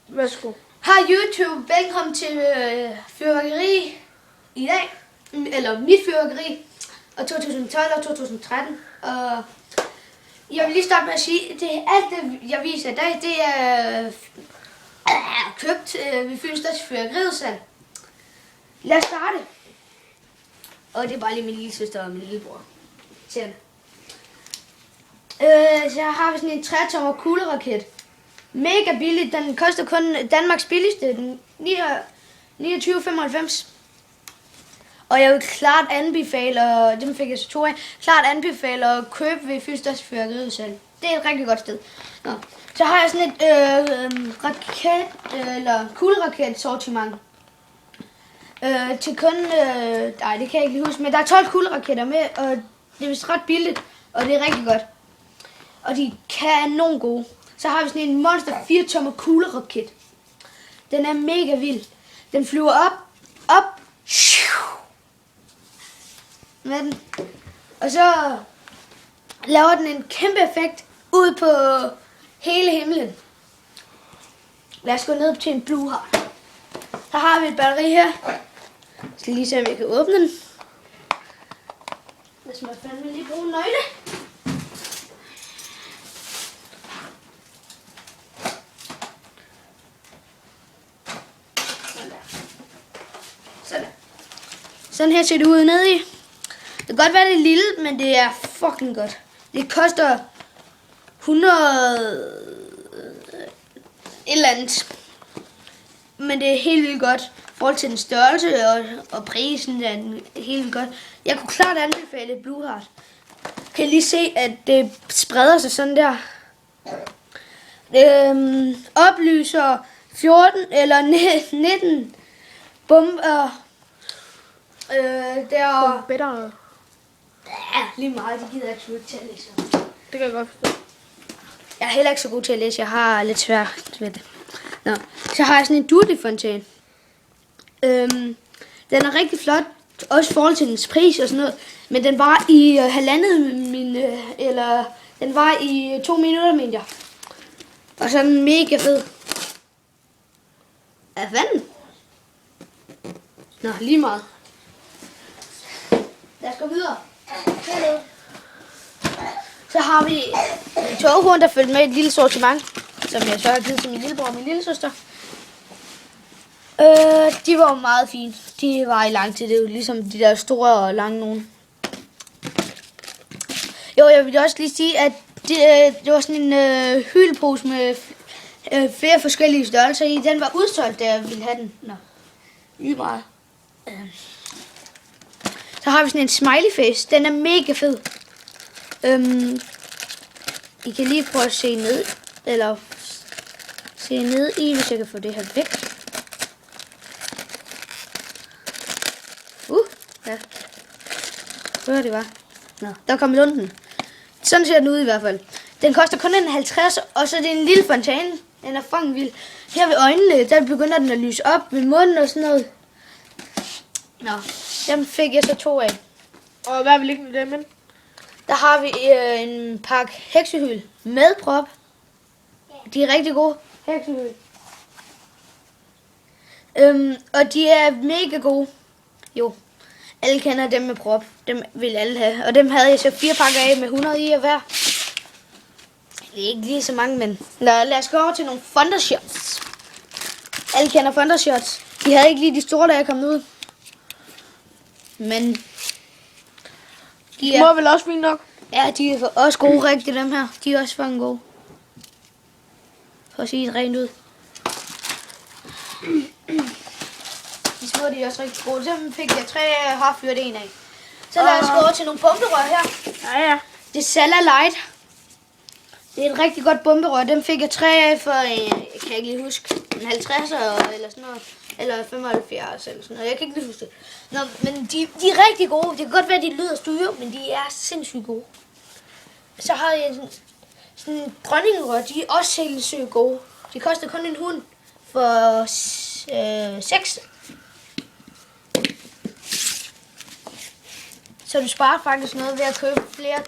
Værsgo. Hej YouTube, velkommen til fyrværkeri i dag, eller mit fyrværkeri, og 2012 og 2013. Og jeg vil lige starte med at sige, at alt det, jeg viser i dag, det er købt ved Fyns Fyrværkeriudsalg. Lad os starte. Og det er bare lige min lille søster og min lillebror. Så jeg har sådan en 3-tommer kugleraket. Mega billigt. Den koster kun Danmarks billigste. Den 29,95. Og jeg vil klart anbefale, og dem fik jeg så 2 af, klart anbefale at købe ved Fyns Fyrværkeriudsalg. Det er et rigtig godt sted. Nå. Så har jeg sådan et raket, eller kugleraket sortiment. Til kun, nej det kan jeg ikke lige huske, men der er 12 kugleraketter med, og det er vist ret billigt, og det er rigtig godt. Og de kan nogen gode. Så har vi sådan en Monster 4-tommer kugleraket. Den er mega vild. Den flyver op, med den. Og så laver den en kæmpe effekt ud på hele himlen. Lad os gå ned til en Blue Heart. Her har vi et batteri her. Jeg skal lige se, om jeg kan åbne den. Hvis man fandme lige bruge en nøgle. Sådan her ser det ud nede i. Det kan godt være, det er lille, men det er fucking godt. Det koster 100 et eller andet. Men det er helt vildt godt. I forhold til den størrelse og prisen er den helt vildt godt. Jeg kunne klart anbefale Blue Heart. Kan I lige se, at det spreder sig sådan der. Oplyser 14 eller 19 bomber. Der Bedre. Ja, lige meget. Det gider jeg ikke til at læse. Det kan jeg godt forstå. Jeg er heller ikke så god til at læse. Jeg har lidt svært ved det. Nå. Så har jeg sådan en Duty-fontæne. Den er rigtig flot. Også i forhold til dens pris og sådan noget. Men den var i den var i 2 minutter, mener jeg. Og så er den mega fed. Hvad fanden? Nå, lige meget. Lad os gå videre. Hello. Så har vi en toghorn, der følger med et lille sortiment, som jeg så har givet til min lillebror og min lillesøster. De var meget fine. De var i lang tid. Det er jo ligesom de der store og lange nogen. Jo, jeg vil også lige sige, at det var sådan en hyldepose med flere forskellige størrelser i. Den var udsolgt, da jeg ville have den. Nå, lige meget. Så har vi sådan en smiley face. Den er mega fed. I kan lige prøve at se ned. Eller se ned i, hvis jeg kan få det her væk. Ja. Hvor det var. Nå, der kom lunden. Sådan ser den ud i hvert fald. Den koster kun en 50, og så er det en lille fontæne. Den er fucking vild. Her ved øjnene, der begynder den at lyse op ved munden og sådan noget. Nå, dem fik jeg så 2 af. Og hvad vil ligge med dem? Der har vi en pakke heksehyl med prop. De er rigtig gode. Heksehyl. Og de er mega gode. Jo, alle kender dem med prop. Dem vil alle have. Og dem havde jeg så 4 pakker af med 100 i hver. Det er ikke lige så mange, men lad os gå over til nogle Thundershots. Alle kender Thundershots. De havde ikke lige de store, da jeg kom ud. Men de må vel også fint nok. Ja, de er også gode, rigtig dem her. De er også fucking gode. For at sige det rent ud. De små, de er også rigtig gode. Dem fik jeg 3 harfyrt en af. Så lad os gå over til nogle bomberør her. Ja. Det er Sala Light. Det er et rigtig godt bomberør. Dem fik jeg 3 af for, jeg kan ikke lige huske, en 50'er eller sådan noget. Eller 75 eller sådan noget. Jeg kan ikke lige huske det. Nå, men de er rigtig gode. Det kan godt være, at de lyder studio, men de er sindssygt gode. Så har jeg sådan en dronningerør. De er også sindssygt gode. De koster kun en hund for 6. Så du sparer faktisk noget ved at købe flere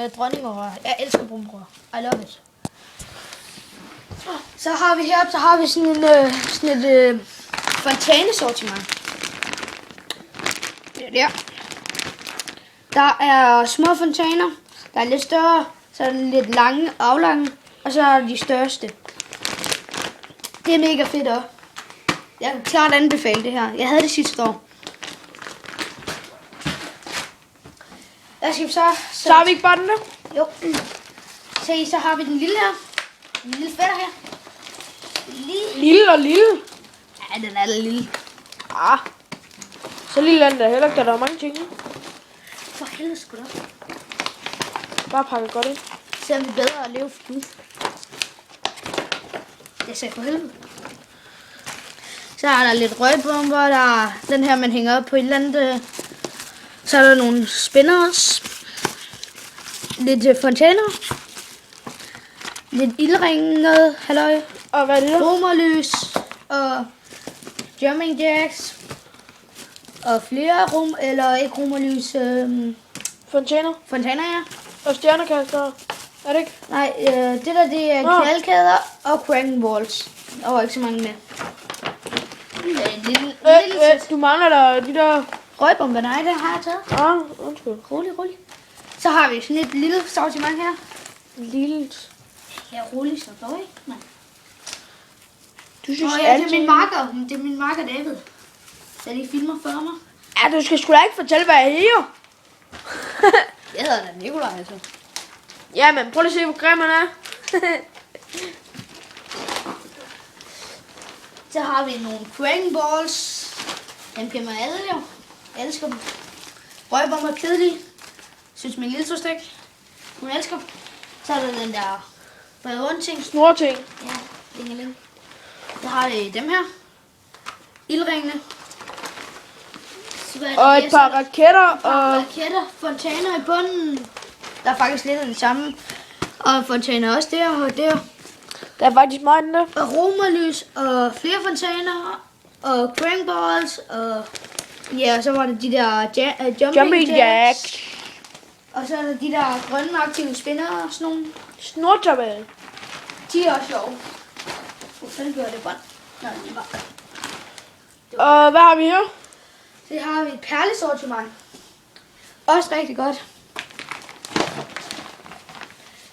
dronningerør. Jeg elsker bomberør. I love it. Så har vi heroppe, sådan et fontænesortiment. Det er der. Der er små fontæner, der er lidt større, så er der lidt lange, aflange, og så er der de største. Det er mega fedt også. Jeg kan klart anbefale det her. Jeg havde det sidste år. Der skal vi Så har vi ikke bare den der? Jo. Se, så har vi den lille her. Den lille fætter her. Lille og lille. Ja, den er lidt lille. Ah. Så lille er den der heller ikke, der er mange ting i. For helvede sgu da. Bare pakke godt ind. Så er vi bedre at leve for Gud. Jeg sagde for helvede. Så er der lidt røgbomber, der er den her, man hænger op på et eller andet. Så er der nogle spænder også. Lidt fontæner. Lidt ildring noget, halløj. Og hvad er det der? Romerlys og jumping jacks. Og flere eller ikke romerlys, Fontæner. fontæner, ja. Og stjernekaster. Er det ikke? Nej, det der det er knaldkæder og cranking balls. Der var ikke så mange med. Lille sæt. Du mangler der de der... Røgbomber, nej, det har jeg taget. Undskyld. Rolig. Så har vi sådan et lille sortiment her. Lille. Ja, rolig, så dog ikke. Nej. Du synes Ja, det er min makker. Det er min makker, David. Der lige filmer for mig. Ja, du skal sgu da ikke fortælle, hvad jeg hedder. Jeg hedder da Nikolaj, altså. Ja, men prøv lige at se, hvor grim han er. Så har vi nogle cranking balls. Dem kan man alle jo. Jeg elsker dem. Røgbomber er kedelige. Synes min lille søster ikke. Hun elsker dem. Så er der den der rundting. Snorting. Ja, dingeling. Så har vi dem her. Ildringene. Og et par raketter. Og Raketter. Fontæner i bunden. Der er faktisk lidt af det samme. Og fontæner også der og der. der er faktisk meget den der. Og romerlys og flere fontæner. Og crank balls. Og ja, så var det de der jumping jacks. Og så er der de der grønne aktive spinner og sådan nogle. Snortabel. De er også sjove. Hvor fanden gør det bånd? Nå, det var. Og hvad har vi her? Så har vi et perlesortiment. Også rigtig godt.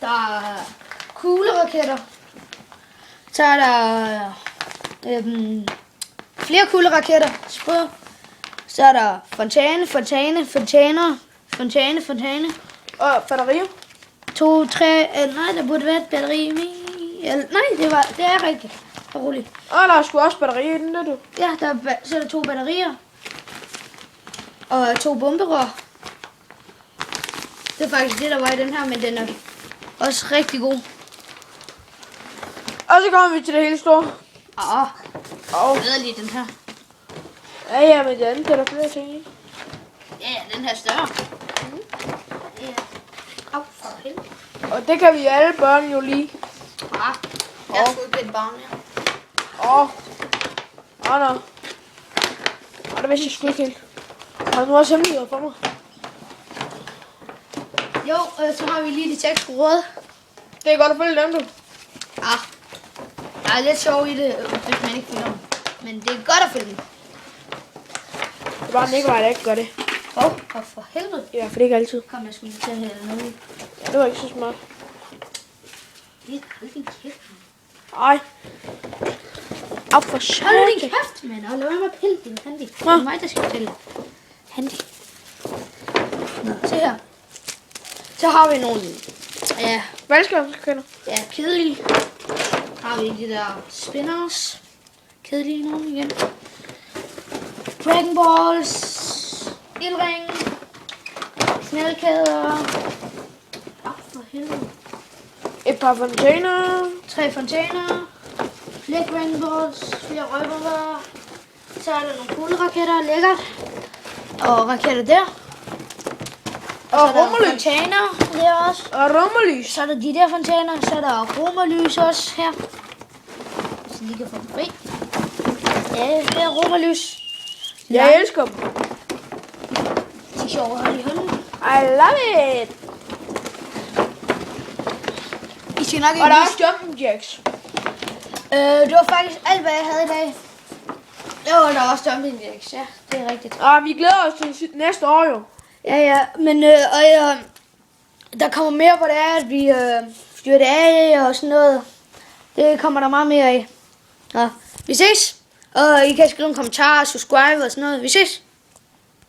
Der er kugleraketter. Så er der flere kugleraketter. Så er der fontæner. Og batterier. 2, 3, nej, der burde være et batteri med. Nej, det er rigtigt. For roligt. Og der er sgu også batterier i den der, du. Ja, så er der 2 batterier. Og 2 bomberør. Det er faktisk det, der var i den her, men den er også rigtig god. Og så kommer vi til det hele store. Jeg ved lige den her. Ja, men det andet er der flere ting i. Ja, den her er større. Ja. Au, for helvede. Og det kan vi alle børn jo lige. Jeg er sgu ikke et barn her. Nå. Det vidste jeg sgu ikke helt. Har du nu også hemmeligheder for mig? Jo, så har vi lige de 6 råd. Det er godt at følge dem, du. Der er lidt sjov i det, hvis man ikke følger dem. Men det er godt at følge dem. Det er bare Nikolaj, der ikke gør det. Og for helvede. Ja, for det er ikke altid. Kom, jeg skulle lige til at hælde noget i. Ja, det var ikke så smart. Det er aldrig kæft. Ej. Op for Hold satan. din kæft, mand. Og lad være med at pille din handy. Det Nå. er mig, der skal fortælle. Handy. Nå, se her. Så har vi nogle, Valgskabskender. ja, kedelige. Har vi de der spinners. Kedelige nogle igen. Dragon balls. Ildring. Snellkæder. For helvede. Et par fontæner. 3 fontæner. Flere Dragon balls. Flere røgbomber. Så er der nogle kugleraketter. Lækkert. Og raketter der. Og Så er der romerlys. fontæner der også. Og romerlys. Så er der de der fontæner. Så er der romerlys også her. Så lige kan få dem fri. Ja, det er romerlys. Jeg elsker dem. De er sjove at holde i hånden. I love it. I skal nok Og ikke der er huske. også jumping jacks. Det var faktisk alt, hvad jeg havde i dag. Jo, der var også Jumping Jacks, ja, det er rigtigt. Vi glæder os til næste år jo. Ja, men der kommer mere, hvor det er, at vi styrer af og sådan noget. Det kommer der meget mere af. Ja, vi ses. Og I kan skrive en kommentar, subscribe og sådan noget. Vi ses.